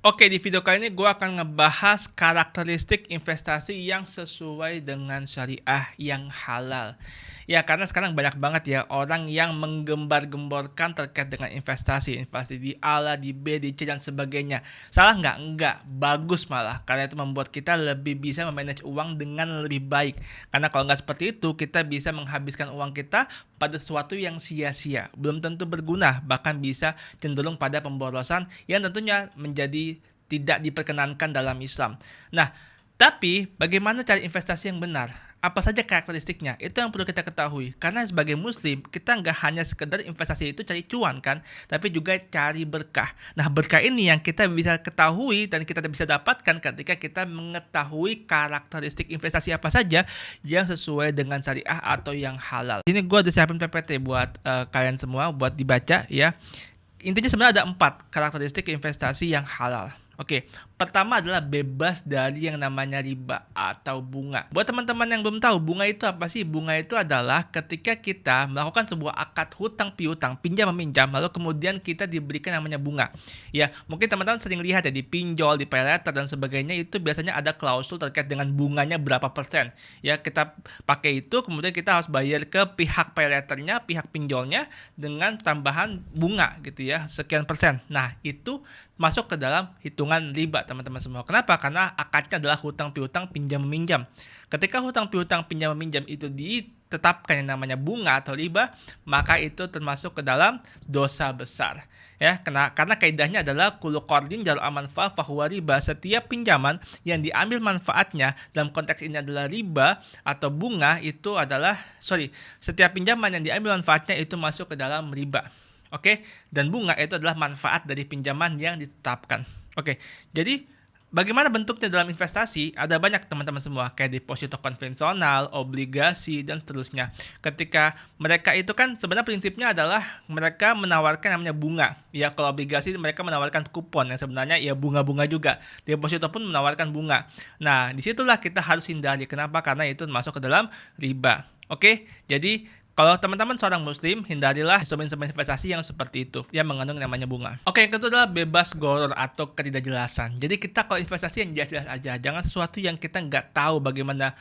Oke, di video kali ini gue akan ngebahas karakteristik investasi yang sesuai dengan syariah yang halal. Ya, karena sekarang banyak banget ya orang yang menggembar-gemborkan terkait dengan investasi. Investasi di A lah, di B, di C, dan sebagainya. Salah nggak? Enggak. Bagus malah. Karena itu membuat kita lebih bisa memanage uang dengan lebih baik. Karena kalau nggak seperti itu, kita bisa menghabiskan uang kita pada sesuatu yang sia-sia. Belum tentu berguna, bahkan bisa cenderung pada pemborosan yang tentunya menjadi tidak diperkenankan dalam Islam. Nah, tapi bagaimana cara investasi yang benar? Apa saja karakteristiknya? Itu yang perlu kita ketahui. Karena sebagai muslim, kita nggak hanya sekedar investasi itu cari cuan kan, tapi juga cari berkah. Nah, berkah ini yang kita bisa ketahui dan kita bisa dapatkan ketika kita mengetahui karakteristik investasi apa saja yang sesuai dengan syariah atau yang halal. Ini gue udah siapin PPT buat kalian semua, buat dibaca ya. Intinya sebenarnya ada 4 karakteristik investasi yang halal. Oke, pertama adalah bebas dari yang namanya riba atau bunga. Buat teman-teman yang belum tahu, bunga itu apa sih? Bunga itu adalah ketika kita melakukan sebuah akad hutang piutang, pinjam meminjam, lalu kemudian kita diberikan namanya bunga. Ya, mungkin teman-teman sering lihat ya di pinjol, di paylater dan sebagainya, itu biasanya ada klausul terkait dengan bunganya berapa persen. Ya, kita pakai itu, kemudian kita harus bayar ke pihak payletternya, pihak pinjolnya dengan tambahan bunga gitu ya, sekian persen. Nah, itu masuk ke dalam hitungan riba teman-teman semua. Kenapa? Karena akadnya adalah hutang piutang pinjam meminjam. Ketika hutang piutang pinjam meminjam itu ditetapkan yang namanya bunga atau riba, maka itu termasuk ke dalam dosa besar. Ya, karena kaidahnya adalah kullu qardin jar'a manfa'ah fahuwa riba. Setiap pinjaman yang diambil manfaatnya dalam konteks ini adalah riba atau bunga itu adalah setiap pinjaman yang diambil manfaatnya itu masuk ke dalam riba. Oke, dan bunga itu adalah manfaat dari pinjaman yang ditetapkan. Oke, jadi bagaimana bentuknya dalam investasi? Ada banyak teman-teman semua, kayak deposito konvensional, obligasi, dan seterusnya. Ketika mereka itu kan sebenarnya prinsipnya adalah mereka menawarkan namanya bunga. Ya, kalau obligasi mereka menawarkan kupon yang sebenarnya ya bunga-bunga juga. Deposito pun menawarkan bunga. Nah, disitulah kita harus hindari. Kenapa? Karena itu masuk ke dalam riba. Oke, jadi kalau teman-teman seorang muslim, hindarilah instrumen-instrumen investasi yang seperti itu, yang mengandung namanya bunga. Oke, yang kedua adalah bebas goror atau ketidakjelasan. Jadi kita kalau investasi yang jelas-jelas aja, jangan sesuatu yang kita nggak tahu bagaimana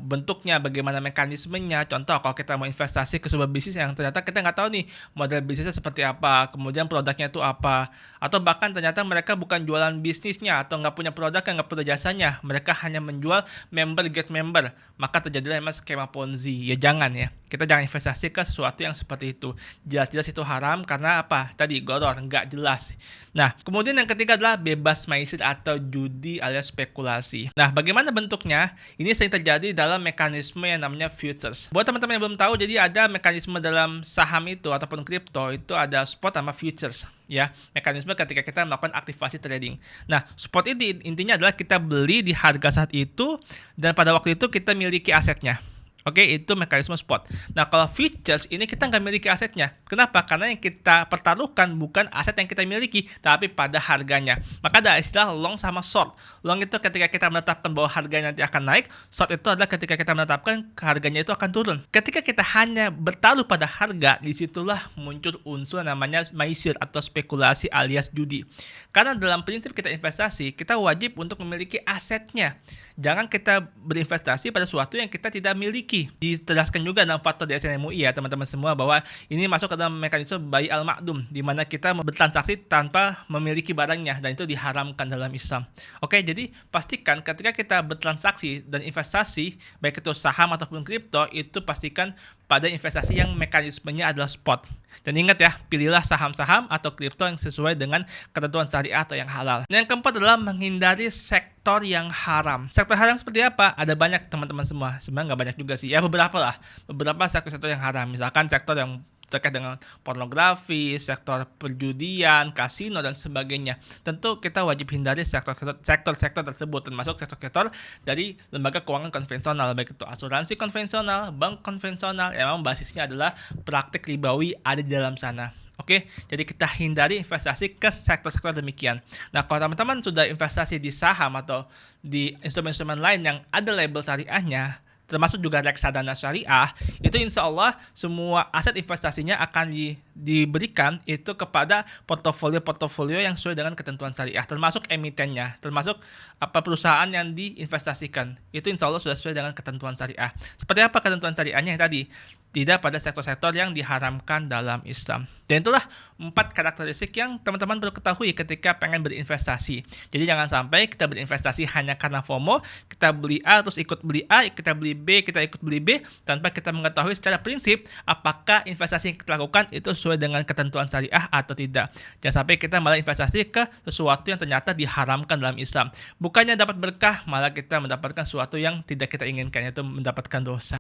bentuknya, bagaimana mekanismenya. Contoh, kalau kita mau investasi ke sebuah bisnis yang ternyata kita nggak tahu nih model bisnisnya seperti apa, kemudian produknya itu apa, atau bahkan ternyata mereka bukan jualan bisnisnya atau nggak punya produk yang nggak punya jasanya, mereka hanya menjual member get member, maka terjadilah memang skema Ponzi. Ya jangan ya. Kita jangan investasi ke sesuatu yang seperti itu. Jelas-jelas itu haram karena apa? Tadi goror, nggak jelas. Nah, kemudian yang ketiga adalah bebas maisir atau judi alias spekulasi. Nah, bagaimana bentuknya? Ini sering terjadi dalam mekanisme yang namanya futures. Buat teman-teman yang belum tahu, jadi ada mekanisme dalam saham itu ataupun kripto itu ada spot sama futures. Ya, mekanisme ketika kita melakukan aktivasi trading. Nah, spot ini intinya adalah kita beli di harga saat itu dan pada waktu itu kita miliki asetnya. Oke, itu mekanisme spot. Nah, kalau futures ini kita nggak miliki asetnya. Kenapa? Karena yang kita pertaruhkan bukan aset yang kita miliki, tapi pada harganya. Maka ada istilah long sama short. Long itu ketika kita menetapkan bahwa harganya nanti akan naik, short itu adalah ketika kita menetapkan harganya itu akan turun. Ketika kita hanya bertaruh pada harga, disitulah muncul unsur namanya maisir atau spekulasi alias judi. Karena dalam prinsip kita investasi, kita wajib untuk memiliki asetnya. Jangan kita berinvestasi pada sesuatu yang kita tidak miliki. Ditegaskan juga dalam fatwa di SNMUI ya teman-teman semua bahwa ini masuk ke dalam mekanisme bai al-ma'dum, di mana kita bertransaksi tanpa memiliki barangnya dan itu diharamkan dalam Islam. Oke, jadi pastikan ketika kita bertransaksi dan investasi, baik itu saham ataupun kripto, itu pastikan pada investasi yang mekanismenya adalah spot. Dan ingat ya, pilihlah saham-saham atau kripto yang sesuai dengan ketentuan syariah atau yang halal. Dan yang keempat adalah menghindari sektor yang haram. Sektor haram seperti apa? Ada banyak teman-teman semua. Sebenarnya nggak banyak juga sih. Ya beberapa lah. Beberapa sektor-sektor yang haram. Misalkan sektor yang terkait dengan pornografi, sektor perjudian, kasino, dan sebagainya. Tentu kita wajib hindari sektor-sektor tersebut, termasuk sektor-sektor dari lembaga keuangan konvensional, baik itu asuransi konvensional, bank konvensional, yang memang basisnya adalah praktik ribawi ada di dalam sana. Oke, jadi kita hindari investasi ke sektor-sektor demikian. Nah, kalau teman-teman sudah investasi di saham atau di instrumen-instrumen lain yang ada label syariahnya, termasuk juga reksadana syariah, itu insya Allah semua aset investasinya akan diberikan itu kepada portofolio-portofolio yang sesuai dengan ketentuan syariah, termasuk emitennya, termasuk perusahaan yang diinvestasikan. Itu insya Allah sudah sesuai dengan ketentuan syariah. Seperti apa ketentuan syariahnya yang tadi? Tidak pada sektor-sektor yang diharamkan dalam Islam. Dan itulah 4 karakteristik yang teman-teman perlu ketahui ketika pengen berinvestasi. Jadi jangan sampai kita berinvestasi hanya karena FOMO, kita beli A terus ikut beli A, kita beli B, kita ikut beli B, tanpa kita mengetahui secara prinsip apakah investasi yang kita lakukan itu sesuai dengan ketentuan syariah atau tidak. Jangan sampai kita malah investasi ke sesuatu yang ternyata diharamkan dalam Islam. Bukannya dapat berkah, malah kita mendapatkan sesuatu yang tidak kita inginkan, yaitu mendapatkan dosa.